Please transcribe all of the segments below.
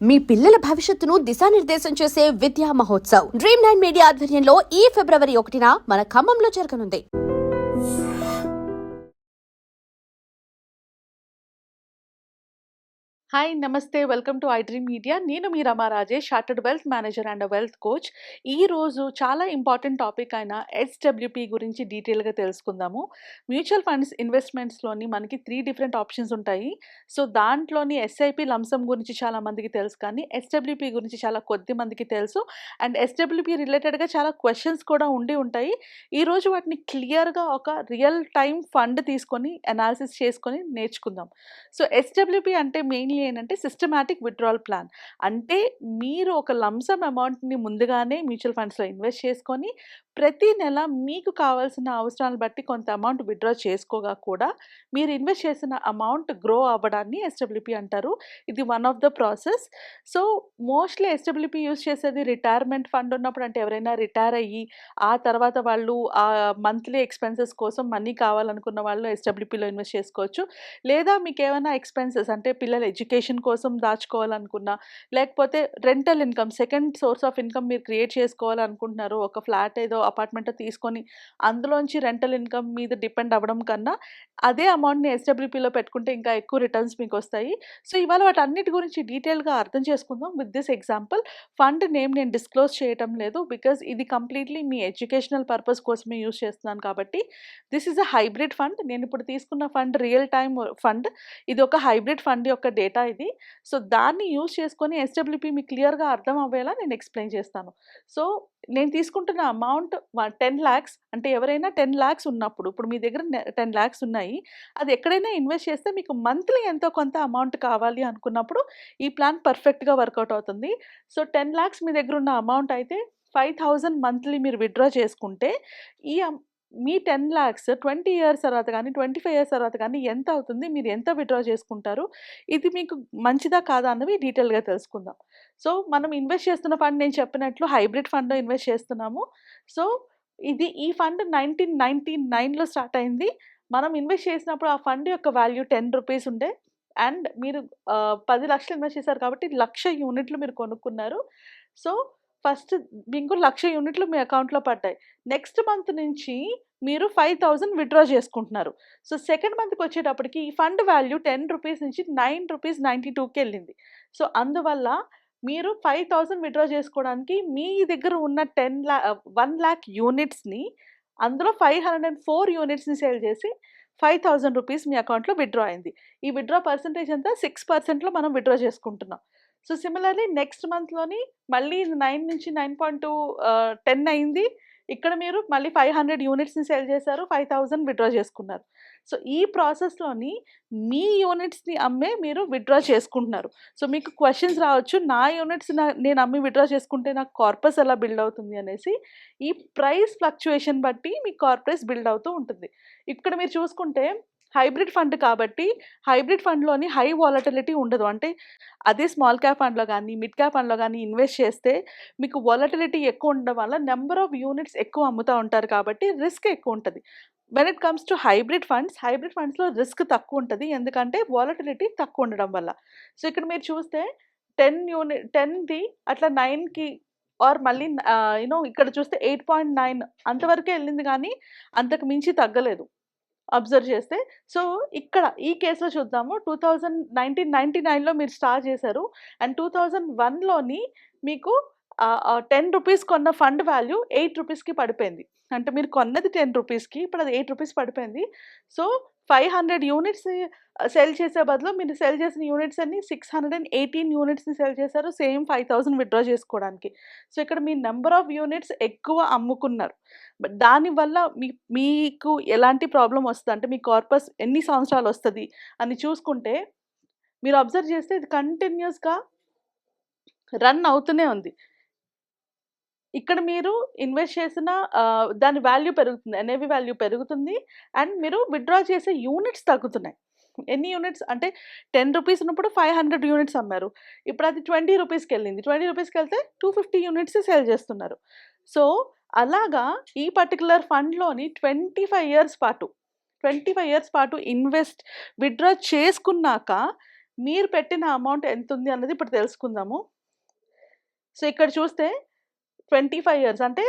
మీ పిల్లల భవిష్యత్తును దిశానిర్దేశం చేసే విద్యా మహోత్సవ్ డ్రీమ్9 మీడియా ఆధ్వర్యంలో ఈ ఫిబ్రవరి 1న మన ఖమ్మంలో జరగనుంది. హాయ్ నమస్తే welcome to I dream media. నేను మీ Rama Rajesh, chartered wealth manager and wealth coach. ఈరోజు చాలా ఇంపార్టెంట్ టాపిక్ అయిన ఎస్డబ్ల్యూపీ గురించి డీటెయిల్గా తెలుసుకుందాము. మ్యూచువల్ ఫండ్స్ ఇన్వెస్ట్మెంట్స్లోని మనకి 3 డిఫరెంట్ ఆప్షన్స్ ఉంటాయి. సో దాంట్లోని ఎస్ఐపి లంసమ్ గురించి చాలా మందికి తెలుసు, కానీ ఎస్డబ్ల్యూపీ గురించి చాలా కొద్ది మందికి తెలుసు. అండ్ ఎస్డబ్ల్యూపీ రిలేటెడ్గా చాలా క్వశ్చన్స్ కూడా ఉండి ఉంటాయి. ఈరోజు వాటిని క్లియర్గా ఒక రియల్ టైం ఫండ్ తీసుకొని అనాలిసిస్ చేసుకొని నేర్చుకుందాం. సో ఎస్డబ్ల్యూపీ అంటే మెయిన్లీ ఏంటంటే సిస్టమాటిక్ విత్డ్రావల్ ప్లాన్. అంటే మీరు ఒక లంసమ్ అమౌంట్ని ముందుగానే మ్యూచువల్ ఫండ్స్లో ఇన్వెస్ట్ చేసుకొని ప్రతి నెల మీకు కావాల్సిన అవసరాలను బట్టి కొంత అమౌంట్ విత్డ్రా చేసుకోగా కూడా మీరు ఇన్వెస్ట్ చేసిన అమౌంట్ గ్రో అవ్వడాన్ని ఎస్డబ్ల్యూపీ అంటారు. ఇది one of the process. So mostly SWP use చేసేది రిటైర్మెంట్ ఫండ్ ఉన్నప్పుడు, అంటే ఎవరైనా రిటైర్ అయ్యి ఆ తర్వాత వాళ్ళు ఆ మంత్లీ ఎక్స్పెన్సెస్ కోసం మనీ కావాలనుకున్న వాళ్ళు ఎస్డబ్ల్యూపీలో ఇన్వెస్ట్ చేసుకోవచ్చు. లేదా మీకు ఏమైనా ఎక్స్పెన్సెస్ అంటే పిల్లల ఎడ్యుకేషన్ కోసం దాచుకోవాలనుకున్నా, లేకపోతే rental income, second source of income మీరు క్రియేట్ చేసుకోవాలనుకుంటున్నారు, ఒక ఫ్లాట్ ఏదో అపార్ట్మెంట్ తీసుకొని అందులోంచి రెంటల్ ఇన్కమ్ మీద డిపెండ్ అవ్వడం కన్నా అదే అమౌంట్ని ఎస్డబ్ల్యూపీలో పెట్టుకుంటే ఇంకా ఎక్కువ రిటర్న్స్ మీకు వస్తాయి. సో ఇవాళ వాటన్నిటి గురించి డీటెయిల్గా అర్థం చేసుకుందాం with this example. Fund name నేను డిస్క్లోజ్ చేయటం లేదు, బికాజ్ ఇది కంప్లీట్లీ మీ ఎడ్యుకేషనల్ పర్పస్ కోసమే యూజ్ చేస్తున్నాను కాబట్టి. This is a hybrid fund. నేను ఇప్పుడు తీసుకున్న ఫండ్ రియల్ టైమ్ ఫండ్. ఇది ఒక హైబ్రిడ్ ఫండ్ యొక్క డేటా ఇది. సో దాన్ని యూజ్ చేసుకొని ఎస్డబ్ల్యూపీ మీకు క్లియర్గా అర్థం అవ్వేలా నేను ఎక్స్ప్లెయిన్ చేస్తాను. సో నేను తీసుకుంటున్న అమౌంట్ 10 lakhs. అంటే ఎవరైనా 10 lakhs ఉన్నప్పుడు, ఇప్పుడు మీ దగ్గర 10 lakhs ఉన్నాయి, అది ఎక్కడైనా ఇన్వెస్ట్ చేస్తే మీకు మంత్లీ ఎంతో కొంత అమౌంట్ కావాలి అనుకున్నప్పుడు ఈ ప్లాన్ పర్ఫెక్ట్గా వర్కౌట్ అవుతుంది. సో 10 lakhs మీ దగ్గర ఉన్న అమౌంట్ అయితే 5,000 మంత్లీ మీరు విత్డ్రా చేసుకుంటే ఈ మీ 10 lakhs 20 years తర్వాత కానీ 25 years తర్వాత కానీ ఎంత అవుతుంది, మీరు ఎంత విత్డ్రా చేసుకుంటారు, ఇది మీకు మంచిదా కాదా అన్నవి డీటెయిల్గా తెలుసుకుందాం. సో మనం ఇన్వెస్ట్ చేస్తున్న ఫండ్ నేను చెప్పినట్లు హైబ్రిడ్ ఫండ్లో ఇన్వెస్ట్ చేస్తున్నాము. సో ఈ ఫండ్ 1999లో స్టార్ట్ అయింది. మనం ఇన్వెస్ట్ చేసినప్పుడు ఆ ఫండ్ యొక్క వాల్యూ 10 రూపీస్ ఉండే. అండ్ మీరు 10 లక్షలు ఇన్వెస్ట్ చేశారు కాబట్టి 1,00,000 యూనిట్లు మీరు కొనుక్కున్నారు. సో ఫస్ట్ మీకు 1,00,000 యూనిట్లు మీ అకౌంట్లో పడ్డాయి. నెక్స్ట్ మంత్ నుంచి మీరు 5,000 విత్డ్రా చేసుకుంటున్నారు. సో సెకండ్ మంత్కి వచ్చేటప్పటికి ఈ ఫండ్ వాల్యూ 10 రూపీస్ నుంచి 9.92కి వెళ్ళింది. సో అందువల్ల మీరు 5,000 విత్డ్రా చేసుకోవడానికి మీ దగ్గర ఉన్న 1,00,000 యూనిట్స్ని అందులో 504 యూనిట్స్ని సేల్ చేసి 5,000 రూపీస్ మీ అకౌంట్లో విత్డ్రా అయింది. ఈ విత్డ్రా పర్సెంటేజ్ అంతా 6%లో మనం విత్డ్రా చేసుకుంటున్నాం. సో సిమిలర్లీ నెక్స్ట్ మంత్లోని మళ్ళీ 9 నుంచి 9.2 10 అయింది. ఇక్కడ మీరు మళ్ళీ 500 యూనిట్స్ని సేల్ చేశారు, 5,000 విత్డ్రా చేసుకున్నారు. సో ఈ ప్రాసెస్లోని మీ యూనిట్స్ని అమ్మే మీరు విత్డ్రా చేసుకుంటున్నారు. సో మీకు క్వశ్చన్స్ రావచ్చు, నా యూనిట్స్ నేను అమ్మి విత్డ్రా చేసుకుంటే నాకు కార్పస్ ఎలా బిల్డ్ అవుతుంది అనేసి. ఈ ప్రైస్ ఫ్లక్చుయేషన్ బట్టి మీ కార్పస్ బిల్డ్ అవుతూ ఉంటుంది. ఇక్కడ మీరు చూసుకుంటే హైబ్రిడ్ ఫండ్ కాబట్టి హైబ్రిడ్ ఫండ్లోని హై వాలటిలిటీ ఉండదు. అంటే అదే స్మాల్ క్యాప్ ఫండ్లో కానీ మిడ్ క్యాప్ ఫండ్లో కానీ ఇన్వెస్ట్ చేస్తే మీకు వాలటిలిటీ ఎక్కువ ఉండడం వల్ల నెంబర్ ఆఫ్ యూనిట్స్ ఎక్కువ అమ్ముతూ ఉంటారు కాబట్టి రిస్క్ ఎక్కువ ఉంటుంది. When it comes to hybrid ఫండ్స్లో రిస్క్ తక్కువ ఉంటుంది, ఎందుకంటే వాలటిలిటీ తక్కువ ఉండడం వల్ల. సో ఇక్కడ మీరు చూస్తే 10ది అట్లా 9కి ఆర్ మళ్ళీ ఇక్కడ చూస్తే 8.9 అంతవరకే వెళ్ళింది, కానీ అంతకు మించి తగ్గలేదు అబ్జర్వ్ చేస్తే. సో ఇక్కడ ఈ కేసులో చూద్దాము. 1999లో మీరు స్టార్ట్ చేశారు అండ్ 2001లోని మీకు 10 రూపీస్ కొన్న ఫండ్ వాల్యూ 8 రూపీస్కి పడిపోయింది. అంటే మీరు కొన్నది 10 రూపీస్కి, ఇప్పుడు అది 8 రూపీస్ పడిపోయింది. సో 500 యూనిట్స్ సెల్ చేసే బదులు మీరు సెల్ చేసిన యూనిట్స్ అన్ని 618 యూనిట్స్ని సెల్ చేశారు, సేమ్ 5,000 విత్డ్రా చేసుకోవడానికి. సో ఇక్కడ మీ నెంబర్ ఆఫ్ యూనిట్స్ ఎక్కువ అమ్ముకున్నారు. బట్ దానివల్ల మీకు ఎలాంటి ప్రాబ్లం వస్తుంది అంటే మీ కార్పస్ ఎన్ని సంవత్సరాలు వస్తుంది అని చూసుకుంటే మీరు అబ్జర్వ్ చేస్తే ఇది కంటిన్యూస్గా రన్ అవుతూనే ఉంది. ఇక్కడ మీరు ఇన్వెస్ట్ చేసిన దాని వాల్యూ పెరుగుతుంది, ఎన్ఏవి వాల్యూ పెరుగుతుంది అండ్ మీరు విత్డ్రా చేసే యూనిట్స్ తగ్గుతున్నాయి. ఎన్ని యూనిట్స్ అంటే 10 రూపీస్ ఉన్నప్పుడు 500 యూనిట్స్ అమ్మారు, ఇప్పుడు అది 20 రూపీస్కి వెళ్ళింది. 20 రూపీస్కి వెళ్తే 250 యూనిట్స్ సేల్ చేస్తున్నారు. సో అలాగా ఈ పర్టికులర్ ఫండ్లోని 25 years పాటు విత్డ్రా చేసుకున్నాక మీరు పెట్టిన అమౌంట్ ఎంత ఉంది అన్నది ఇప్పుడు తెలుసుకుందాము. సో ఇక్కడ చూస్తే 25 ఇయర్స్ అంటే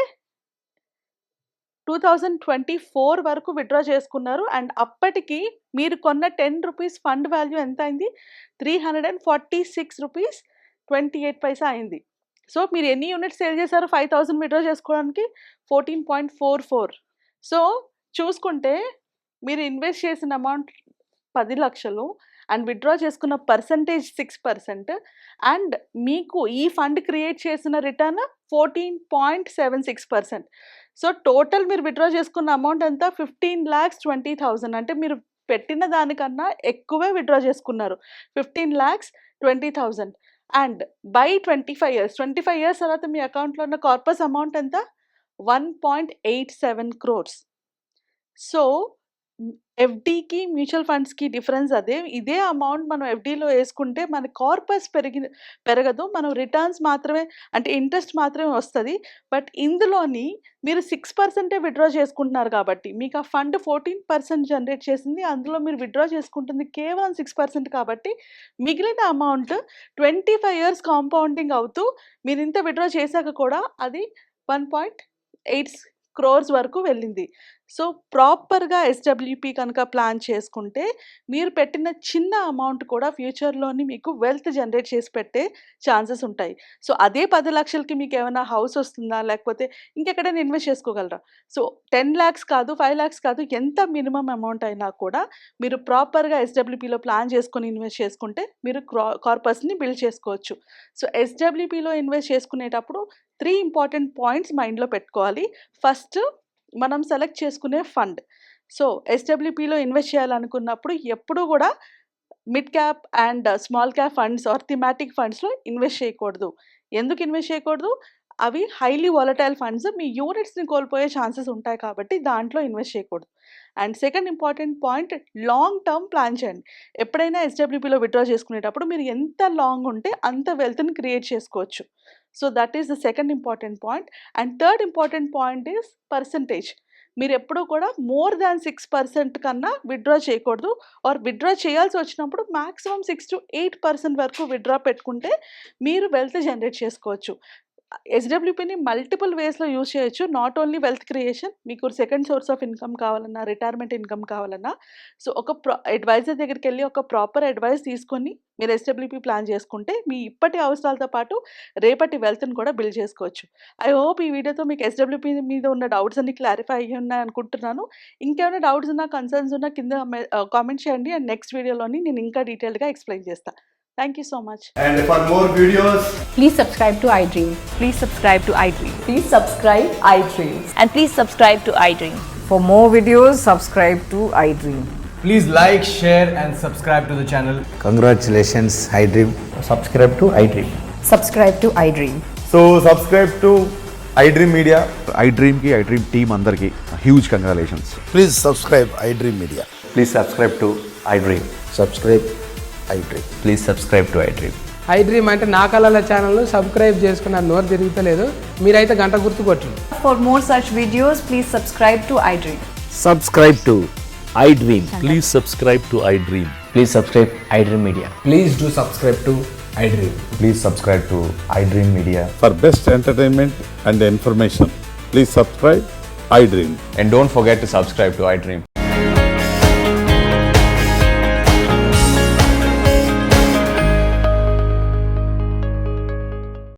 2024 వరకు విత్‌డ్రా చేసుకున్నారు. అండ్ అప్పటికి మీరు కొన్న 10 రూపీస్ ఫండ్ వాల్యూ ఎంత అయింది? 346 రూపీస్ 28 పైసా అయింది. సో మీరు ఎన్ని యూనిట్స్ సేల్ చేశారు 5000 విత్‌డ్రా చేసుకోవడానికి? 14.44. సో చూసుకుంటే మీరు ఇన్వెస్ట్ చేసిన అమౌంట్ 10 లక్షలు అండ్ విత్‌డ్రా చేసుకున్న పర్సెంటేజ్ 6% అండ్ మీకు ఈ ఫండ్ క్రియేట్ చేసిన రిటర్న్ 14.76%. సో టోటల్ మీరు విత్‌డ్రా చేసుకున్న అమౌంట్ ఎంత? 15,20,000. అంటే మీరు పెట్టిన దానికన్నా ఎక్కువే విత్‌డ్రా చేసుకున్నారు. 15,20,000 అండ్ బై 25 ఇయర్స్ తర్వాత మీ అకౌంట్‌లో ఉన్న కార్పస్ అమౌంట్ ఎంత? 1.87 crores. సో ఎఫ్‌డికి, మ్యూచువల్ ఫండ్స్‌కి డిఫరెన్స్ అదే. ఇదే అమౌంట్ మనం ఎఫ్‌డిలో వేసుకుంటే మన కార్పస్ పెరగదు. మనం రిటర్న్స్ మాత్రమే అంటే ఇంట్రెస్ట్ మాత్రమే వస్తది. బట్ ఇందులోని మీరు 6% విత్‌డ్రా చేసుకుంటున్నారు కాబట్టి మీకు ఆ ఫండ్ 14% జనరేట్ చేసింది. అందులో మీరు విత్‌డ్రా చేసుకుంటుంది కేవలం 6% కాబట్టి మిగిలిన అమౌంట్ 25 ఇయర్స్ కాంపౌండింగ్ అవుతూ మీరు ఇంత విత్‌డ్రా చేశాక కూడా అది 1.8 క్రోర్స్ వరకు వెళ్ళింది. సో ప్రాపర్‌గా ఎస్‌డబ్ల్యూపీ కనుక ప్లాన్ చేసుకుంటే మీరు పెట్టిన చిన్న అమౌంట్ కూడా ఫ్యూచర్‌లోని మీకు వెల్త్ జనరేట్ చేసి పెట్టే ఛాన్సెస్ ఉంటాయి. సో అదే 10 లక్షలకి మీకు ఏమైనా హౌస్ వస్తుందా? లేకపోతే ఇంకెక్కడైనా ఇన్వెస్ట్ చేసుకోగలరా? సో 10 లాక్స్ కాదు, 5 లాక్స్ కాదు, ఎంత మినిమమ్ అమౌంట్ అయినా కూడా మీరు ప్రాపర్‌గా ఎస్‌డబ్ల్యూపీలో ప్లాన్ చేసుకొని ఇన్వెస్ట్ చేసుకుంటే మీరు కార్పస్‌ని బిల్డ్ చేసుకోవచ్చు. సో ఎస్‌డబ్ల్యూపీలో ఇన్వెస్ట్ చేసుకునేటప్పుడు 3 ఇంపార్టెంట్ పాయింట్స్ మైండ్‌లో పెట్టుకోవాలి. ఫస్ట్ మనం సెలెక్ట్ చేసుకునే ఫండ్. సో ఎస్‌డబ్ల్యూపీలో ఇన్వెస్ట్ చేయాలనుకున్నప్పుడు ఎప్పుడూ కూడా mid cap and small cap funds or thematic ఫండ్స్‌లో ఇన్వెస్ట్ చేయకూడదు. ఎందుకు ఇన్వెస్ట్ చేయకూడదు? అవి హైలీ వాలటైల్ ఫండ్స్. మీ యూనిట్స్‌ని కోల్పోయే ఛాన్సెస్ ఉంటాయి కాబట్టి దాంట్లో ఇన్వెస్ట్ చేయకూడదు. And second important point long term plan చేయండి. ఎప్పుడైనా ఎస్‌డబ్ల్యూపీలో విత్‌డ్రా చేసుకునేటప్పుడు మీరు ఎంత లాంగ్ ఉంటే అంత వెల్త్‌ని క్రియేట్ చేసుకోవచ్చు. So that is the second important point. And third important point is percentage. మీరు ఎప్పుడూ కూడా మోర్ దాన్ 6% కన్నా విత్‌డ్రా చేయకూడదు. ఆర్ విత్‌డ్రా చేయాల్సి వచ్చినప్పుడు మాక్సిమం 6-8% వరకు విత్‌డ్రా పెట్టుకుంటే మీరు వెల్త్ జనరేట్ చేసుకోవచ్చు. ఎస్‌డబ్ల్యూపీని మల్టిపుల్ వేస్‌లో యూజ్ చేయొచ్చు. Not only wealth creation. మీకు సెకండ్ సోర్స్ ఆఫ్ ఇన్‌కమ్ కావాలన్నా, రిటైర్మెంట్ ఇన్‌కమ్ కావాలన్నా సో ఒక అడ్వైజర్ దగ్గరికెళ్ళి ఒక ప్రాపర్ అడ్వైస్ తీసుకొని మీరు ఎస్‌డబ్ల్యూపీ ప్లాన్ చేసుకుంటే మీ ఇప్పటి అవసరాలతో పాటు రేపటి వెల్త్‌ని కూడా బిల్డ్ చేసుకోవచ్చు. ఐ హోప్ ఈ వీడియోతో మీకు ఎస్‌డబ్ల్యూపీ మీద ఉన్న డౌట్స్ అన్నీ క్లారిఫై అయ్యి ఉన్నాయి అనుకుంటున్నాను. ఇంకేమైనా డౌట్స్ ఉన్నా, కన్సర్న్స్ ఉన్నా కింద కామెంట్ చేయండి. అండ్ నెక్స్ట్ వీడియోలోని నేను ఇంకా డీటెయిల్‌గా ఎక్స్‌ప్లెయిన్ చేస్తా. Thank you so much. And for more videos, Please subscribe to iDream. Please subscribe to iDream. Please subscribe iDream. And please subscribe to iDream. For more videos, subscribe to iDream. please like, share and subscribe to the channel. Congratulations, iDream. Subscribe to iDream. Subscribe to iDream. So subscribe to iDream Media. iDream team andarki huge congratulations. Please subscribe iDream Media. Please subscribe to iDream. Subscribe iDream. Please subscribe to iDream. iDream అంటే నా కళల ఛానల్ను subscribe చేసుకున్న నోరు తిరుగుతలేదు. మీరైతే గంట గుర్తు కొట్టండి. For more such videos, please subscribe to iDream. Subscribe to iDream. Please subscribe to iDream. Please subscribe iDream Media. Please do subscribe to iDream. Please subscribe to iDream Media. For best entertainment and information, please subscribe iDream. And don't forget to subscribe to iDream.